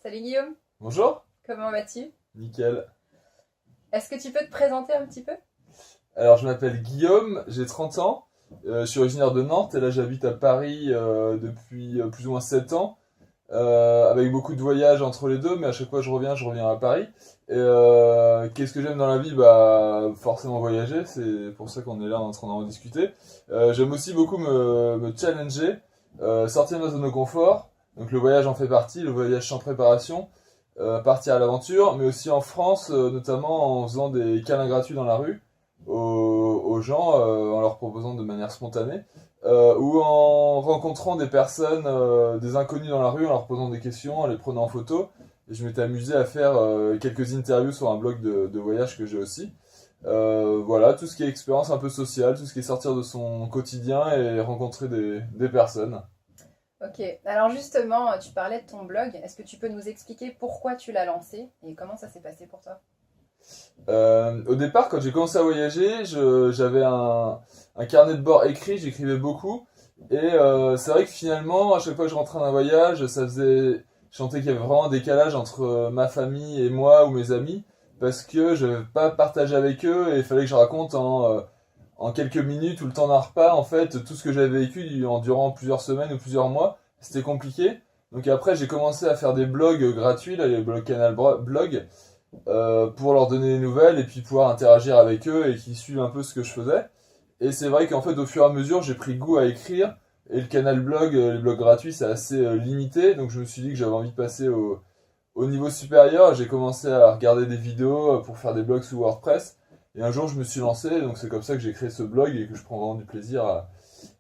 Salut Guillaume, Bonjour, comment vas-tu? nickel. Est-ce que tu peux te présenter un petit peu? Alors je m'appelle Guillaume, j'ai 30 ans, je suis originaire de Nantes et là j'habite à Paris depuis plus ou moins 7 ans, avec beaucoup de voyages entre les deux, mais à chaque fois je reviens à Paris. Et qu'est-ce que j'aime dans la vie? Bah forcément voyager, c'est pour ça qu'on est là en train d'en discuter. J'aime aussi beaucoup me challenger, sortir de ma zone de confort, donc le voyage en fait partie, le voyage sans préparation. Partir à l'aventure, mais aussi en France, notamment en faisant des câlins gratuits dans la rue aux gens, en leur proposant de manière spontanée, ou en rencontrant des personnes, des inconnus dans la rue, en leur posant des questions, en les prenant en photo. Et je m'étais amusé à faire quelques interviews sur un blog de voyage que j'ai aussi. Voilà, tout ce qui est expérience un peu sociale, tout ce qui est sortir de son quotidien et rencontrer des personnes. Ok, alors justement, tu parlais de ton blog. Est-ce que tu peux nous expliquer pourquoi tu l'as lancé et comment ça s'est passé pour toi? Au départ, quand j'ai commencé à voyager, j'avais un carnet de bord écrit, j'écrivais beaucoup. Et c'est vrai que finalement, à chaque fois que je rentrais d'un voyage, je sentais qu'il y avait vraiment un décalage entre ma famille et moi ou mes amis, parce que je n'avais pas partagé avec eux et il fallait que je raconte en quelques minutes ou le temps d'un repas, en fait, tout ce que j'avais vécu durant plusieurs semaines ou plusieurs mois. C'était compliqué. Donc après, j'ai commencé à faire des blogs gratuits, là, les blogs Canal Blog, pour leur donner des nouvelles et puis pouvoir interagir avec eux et qu'ils suivent un peu ce que je faisais. Et c'est vrai qu'en fait, au fur et à mesure, j'ai pris goût à écrire. Et le canal blog, les blogs gratuits, c'est assez limité. Donc je me suis dit que j'avais envie de passer au niveau supérieur. J'ai commencé à regarder des vidéos pour faire des blogs sous WordPress. Et un jour, je me suis lancé. Donc c'est comme ça que j'ai créé ce blog et que je prends vraiment du plaisir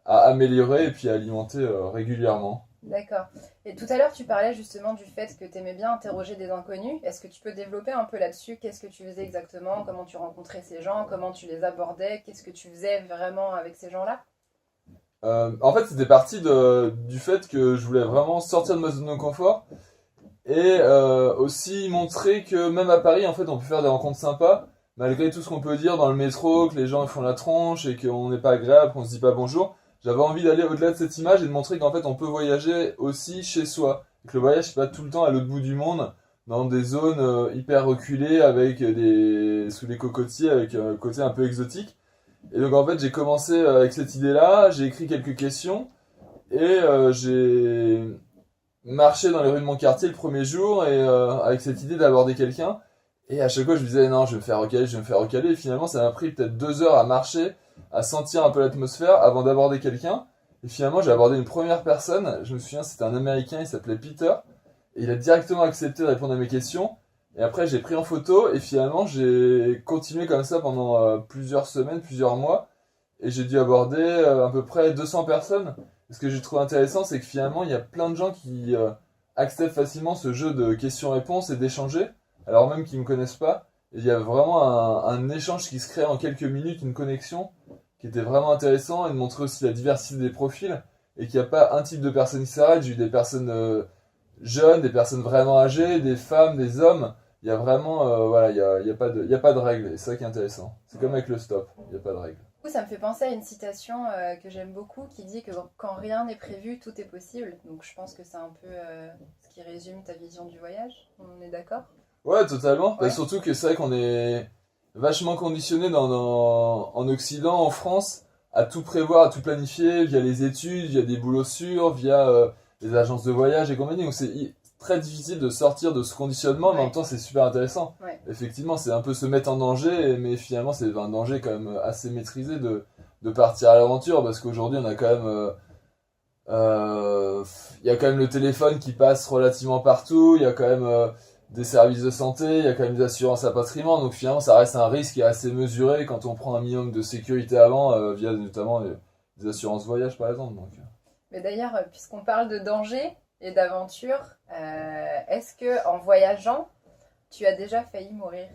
à améliorer et puis à alimenter régulièrement. D'accord. Et tout à l'heure, tu parlais justement du fait que tu aimais bien interroger des inconnus. Est-ce que tu peux développer un peu là-dessus? Qu'est-ce que tu faisais exactement? Comment tu rencontrais ces gens? Comment tu les abordais? Qu'est-ce que tu faisais vraiment avec ces gens-là? En fait, c'était parti du fait que je voulais vraiment sortir de ma zone de confort et aussi montrer que même à Paris, en fait, on peut faire des rencontres sympas, malgré tout ce qu'on peut dire dans le métro, que les gens ils font la tronche et qu'on n'est pas agréable, qu'on se dit pas bonjour. J'avais envie d'aller au-delà de cette image et de montrer qu'en fait, on peut voyager aussi chez soi. Que le voyage, c'est pas tout le temps à l'autre bout du monde, dans des zones hyper reculées, avec sous les cocotiers, avec un côté un peu exotique. Et donc en fait, j'ai commencé avec cette idée-là, j'ai écrit quelques questions et j'ai marché dans les rues de mon quartier le premier jour et avec cette idée d'aborder quelqu'un. Et à chaque fois, je me disais non, je vais me faire recaler, je vais me faire recaler. Et finalement, ça m'a pris peut-être 2 heures à marcher, à sentir un peu l'atmosphère avant d'aborder quelqu'un. Et finalement, j'ai abordé une première personne. Je me souviens, c'était un Américain, il s'appelait Peter. Et il a directement accepté de répondre à mes questions. Et après, j'ai pris en photo et finalement, j'ai continué comme ça pendant plusieurs semaines, plusieurs mois. Et j'ai dû aborder à peu près 200 personnes. Et ce que j'ai trouvé intéressant, c'est que finalement, il y a plein de gens qui acceptent facilement ce jeu de questions-réponses et d'échanger, alors même qu'ils ne me connaissent pas. Et il y a vraiment un échange qui se crée en quelques minutes, une connexion qui était vraiment intéressant et de montrer aussi la diversité des profils et qu'il n'y a pas un type de personne qui s'arrête. J'ai eu des personnes jeunes, des personnes vraiment âgées, des femmes, des hommes. Il y a vraiment, voilà, il y a pas de règle, et c'est ça qui est intéressant. C'est comme avec le stop, il n'y a pas de règle. Du coup, ça me fait penser à une citation que j'aime beaucoup qui dit que quand rien n'est prévu, tout est possible. Donc je pense que c'est un peu ce qui résume ta vision du voyage. On est d'accord? Ouais, totalement. Bah, Ouais. surtout que c'est vrai qu'on est vachement conditionné en Occident, en France, à tout prévoir, à tout planifier via les études, via des boulots sûrs, via les agences de voyage et compagnie. Donc c'est très difficile de sortir de ce conditionnement, mais en même Ouais. temps c'est super intéressant. Ouais. Effectivement, c'est un peu se mettre en danger, mais finalement c'est un danger quand même assez maîtrisé de partir à l'aventure, parce qu'aujourd'hui on a quand même il y a quand même le téléphone qui passe relativement partout, il y a quand même des services de santé, il y a quand même des assurances à patrimoine, donc finalement ça reste un risque qui est assez mesuré quand on prend un minimum de sécurité avant, via notamment des assurances voyage par exemple. Donc. Mais d'ailleurs, puisqu'on parle de danger et d'aventure, est-ce que en voyageant, tu as déjà failli mourir?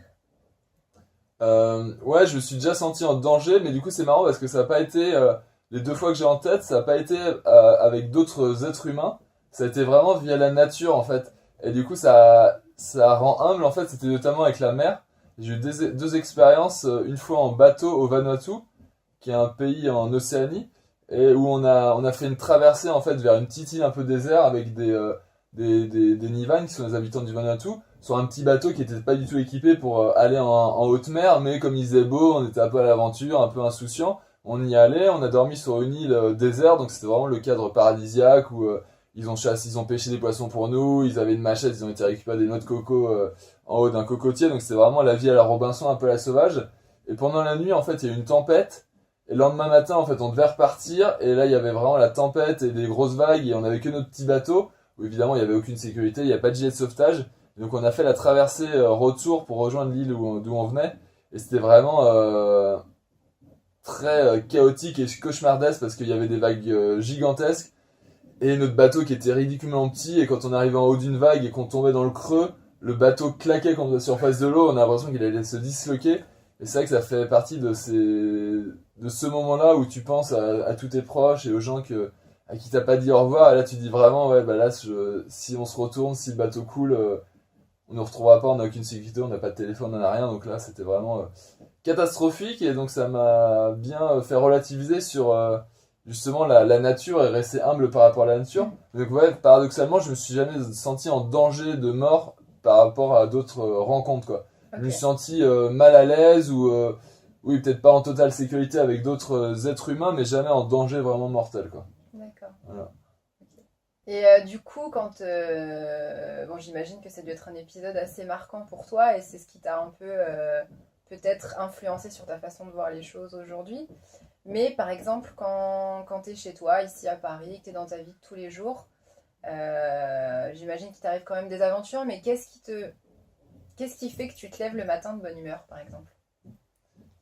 Ouais, je me suis déjà senti en danger, mais du coup c'est marrant parce que ça n'a pas été, les 2 fois que j'ai en tête, ça n'a pas été avec d'autres êtres humains, ça a été vraiment via la nature en fait. Et du coup ça rend humble en fait, c'était notamment avec la mer. J'ai eu deux expériences, une fois en bateau au Vanuatu, qui est un pays en Océanie, et où on a fait une traversée en fait vers une petite île un peu désert avec des Nivan, qui sont les habitants du Vanuatu, sur un petit bateau qui était pas du tout équipé pour aller en haute mer, mais comme il faisait beau, on était un peu à l'aventure, un peu insouciant. On y allait, on a dormi sur une île déserte, donc c'était vraiment le cadre paradisiaque où ils ont chassé, ils ont pêché des poissons pour nous, ils avaient une machette, ils ont été récupérer des noix de coco en haut d'un cocotier, donc c'était vraiment la vie à la Robinson, un peu à la sauvage. Et pendant la nuit, en fait, il y a eu une tempête. Et le lendemain matin, en fait, on devait repartir. Et là, il y avait vraiment la tempête et des grosses vagues. Et on avait que notre petit bateau, où évidemment, il n'y avait aucune sécurité, il n'y a pas de gilet de sauvetage. Et donc, on a fait la traversée retour pour rejoindre l'île d'où on venait. Et c'était vraiment très chaotique et cauchemardesque parce qu'il y avait des vagues gigantesques. Et notre bateau qui était ridiculement petit. Et quand on arrivait en haut d'une vague et qu'on tombait dans le creux, le bateau claquait contre la surface de l'eau. On a l'impression qu'il allait se disloquer. Et c'est vrai que ça fait partie de ce moment-là où tu penses à tous tes proches et aux gens à qui t'as pas dit au revoir. Et là, tu dis vraiment, ouais, bah là, si on se retourne, si le bateau coule, on ne retrouvera pas, on n'a aucune sécurité, on n'a pas de téléphone, on n'a rien. Donc là, c'était vraiment catastrophique. Et donc, ça m'a bien fait relativiser sur justement la nature et rester humble par rapport à la nature. Donc, ouais, paradoxalement, je me suis jamais senti en danger de mort par rapport à d'autres rencontres, quoi. Je me suis senti mal à l'aise ou oui, peut-être pas en totale sécurité avec d'autres êtres humains, mais jamais en danger vraiment mortel, quoi. D'accord. Voilà. Okay. Et du coup, quand bon, j'imagine que ça a dû être un épisode assez marquant pour toi et c'est ce qui t'a un peu peut-être influencé sur ta façon de voir les choses aujourd'hui. Mais par exemple, quand tu es chez toi, ici à Paris, que tu es dans ta vie de tous les jours, j'imagine qu'il t'arrive quand même des aventures, mais qu'est-ce qui fait que tu te lèves le matin de bonne humeur, par exemple?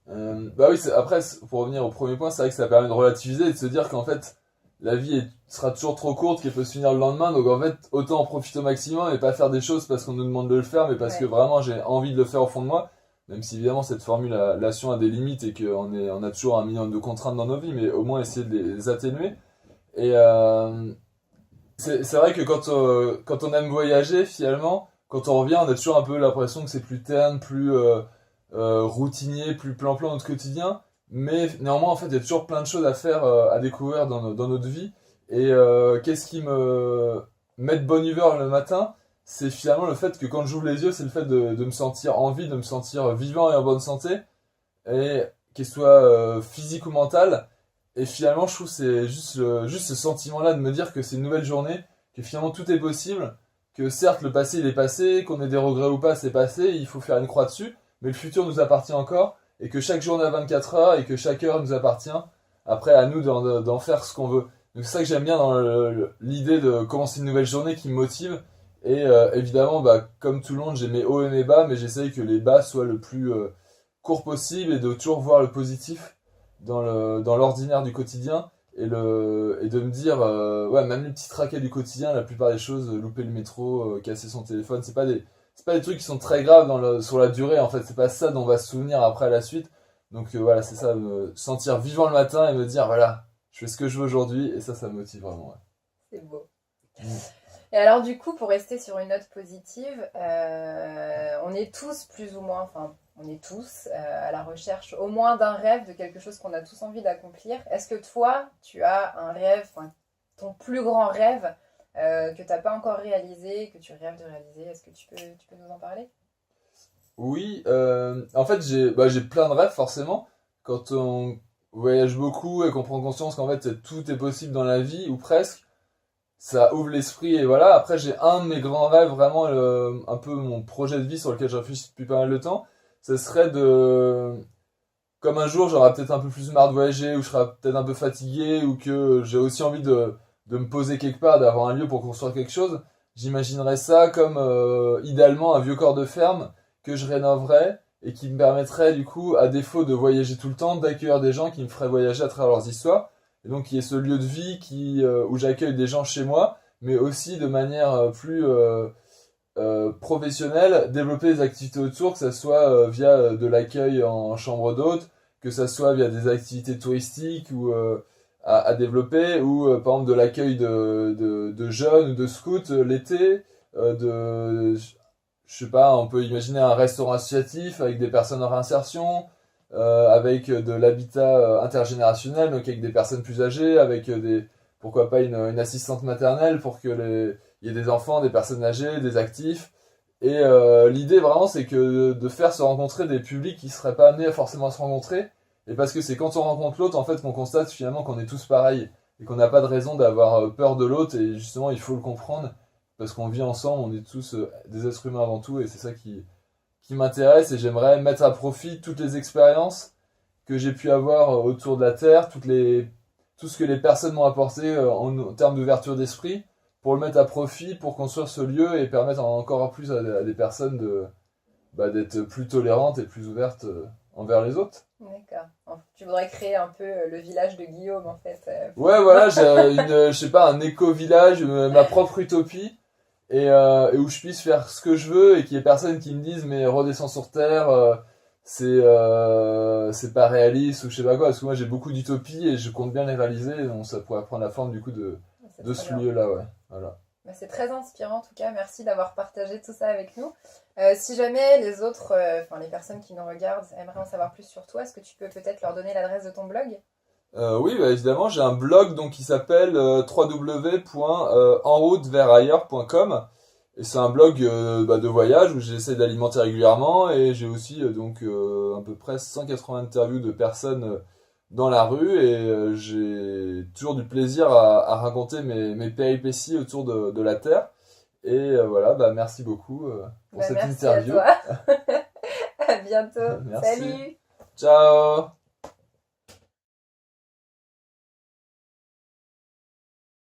Bah oui, après, pour revenir au premier point, c'est vrai que ça permet de relativiser et de se dire qu'en fait, la vie sera toujours trop courte, qu'elle peut se finir le lendemain, donc en fait, autant en profiter au maximum et pas faire des choses parce qu'on nous demande de le faire, mais parce que vraiment j'ai envie de le faire au fond de moi, même si évidemment cette formulation a des limites et on a toujours un minimum de contraintes dans nos vies, mais au moins essayer de les atténuer. Et c'est vrai que quand on aime voyager, finalement, quand on revient, on a toujours un peu l'impression que c'est plus terne, plus routinier, plus plan-plan notre quotidien. Mais néanmoins, en fait, il y a toujours plein de choses à faire, à découvrir dans notre vie. Et qu'est-ce qui me met de bonne humeur le matin? C'est finalement le fait que quand j'ouvre les yeux, c'est le fait de me sentir en vie, de me sentir vivant et en bonne santé. Et qu'il soit physique ou mental. Et finalement, je trouve que c'est juste ce sentiment-là de me dire que c'est une nouvelle journée, que finalement tout est possible, que certes le passé il est passé, qu'on ait des regrets ou pas, c'est passé, il faut faire une croix dessus, mais le futur nous appartient encore, et que chaque journée a 24 heures, et que chaque heure nous appartient, après à nous d'en faire ce qu'on veut. Donc c'est ça que j'aime bien dans l'idée de commencer une nouvelle journée qui me motive, et évidemment, bah, comme tout le monde, j'ai mes hauts et mes bas, mais j'essaye que les bas soient le plus court possible, et de toujours voir le positif dans l'ordinaire du quotidien et de me dire ouais, même les petits traquets du quotidien, la plupart des choses, louper le métro, casser son téléphone, c'est pas des trucs qui sont très graves sur la durée, en fait, c'est pas ça dont on va se souvenir après à la suite. Donc voilà, c'est ça, me sentir vivant le matin et me dire voilà, je fais ce que je veux aujourd'hui, et ça me motive vraiment, ouais. C'est beau. Et alors du coup, pour rester sur une note positive, on est tous plus ou moins, enfin on est tous à la recherche au moins d'un rêve, de quelque chose qu'on a tous envie d'accomplir. Est-ce que toi, tu as un rêve, enfin ton plus grand rêve que tu n'as pas encore réalisé, que tu rêves de réaliser? Est-ce que tu peux nous en parler? Oui, en fait j'ai plein de rêves forcément. Quand on voyage beaucoup et qu'on prend conscience qu'en fait tout est possible dans la vie, ou presque, ça ouvre l'esprit et voilà. Après, j'ai un de mes grands rêves, vraiment un peu mon projet de vie sur lequel je réfléchis depuis pas mal de temps. Ce serait comme un jour j'aurai peut-être un peu plus marre de voyager, ou je serai peut-être un peu fatigué, ou que j'ai aussi envie de me poser quelque part, d'avoir un lieu pour construire quelque chose. J'imaginerais ça comme idéalement un vieux corps de ferme que je rénoverais et qui me permettrait du coup, à défaut de voyager tout le temps, d'accueillir des gens qui me feraient voyager à travers leurs histoires. Et donc, il y ait ce lieu de vie où j'accueille des gens chez moi, mais aussi de manière plus professionnelle, développer des activités autour, que ça soit via de l'accueil en chambre d'hôte, que ça soit via des activités touristiques ou à développer, ou par exemple de l'accueil de jeunes ou de scouts l'été, je sais pas, on peut imaginer un restaurant associatif avec des personnes en réinsertion, avec de l'habitat intergénérationnel, donc avec des personnes plus âgées, avec pourquoi pas une assistante maternelle pour que il y a des enfants, des personnes âgées, des actifs. Et l'idée vraiment c'est que de faire se rencontrer des publics qui seraient pas amenés à forcément se rencontrer. Et parce que c'est quand on rencontre l'autre en fait qu'on constate finalement qu'on est tous pareils et qu'on n'a pas de raison d'avoir peur de l'autre et justement il faut le comprendre parce qu'on vit ensemble, on est tous des êtres humains avant tout et c'est ça qui m'intéresse et j'aimerais mettre à profit toutes les expériences que j'ai pu avoir autour de la Terre, tout ce que les personnes m'ont apporté en termes d'ouverture d'esprit pour le mettre à profit, pour construire ce lieu et permettre encore plus à des personnes d'être plus tolérantes et plus ouvertes envers les autres. D'accord. Tu voudrais créer un peu le village de Guillaume, en fait. Ouais, voilà, j'ai je sais pas, un éco-village, ma propre utopie, et où je puisse faire ce que je veux et qu'il y ait personne qui me dise mais redescends sur Terre, c'est pas réaliste ou je sais pas quoi, parce que moi j'ai beaucoup d'utopies et je compte bien les réaliser, donc ça pourrait prendre la forme du coup de ce lieu-là, ouais. Voilà. Bah, c'est très inspirant en tout cas, merci d'avoir partagé tout ça avec nous. Si jamais les autres, les personnes qui nous regardent aimeraient en savoir plus sur toi, est-ce que tu peux peut-être leur donner l'adresse de ton blog? Oui, bah, évidemment, j'ai un blog donc qui s'appelle www.enrouteverailleurs.com et c'est un blog de voyage où j'essaie d'alimenter régulièrement et j'ai aussi à peu près 180 interviews de personnes dans la rue et j'ai toujours du plaisir à raconter mes péripéties autour de la Terre. Et voilà, bah merci beaucoup pour cette merci interview. À toi. À bientôt. Merci. Salut. Ciao.